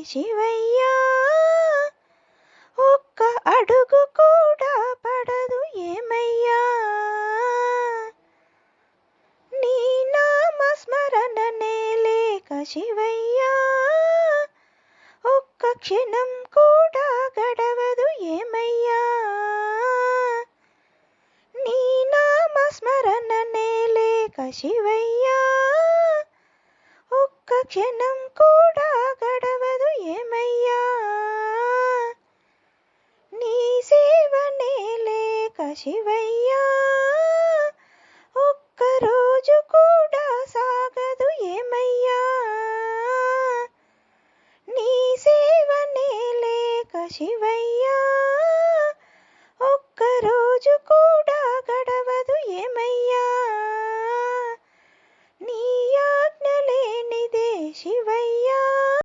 శివయ్యా ఒక్క అడుగు కూడా పడదు ఏమయ్యా నీ నామస్మరణనే లేక శివయ్యా ఒక్క క్షణం కూడా గడవదు ఏమయ్యా నీ నామస్మరణనే లేక శివయ్యా ఒక్క క్షణం కూడా గడవదు ఏమయ్యా నీ సేవనే లేక శివయ్యా ఒక్క రోజు కూడా సాగదు ఏమయ్యా నీ సేవనే లేక శివయ్యా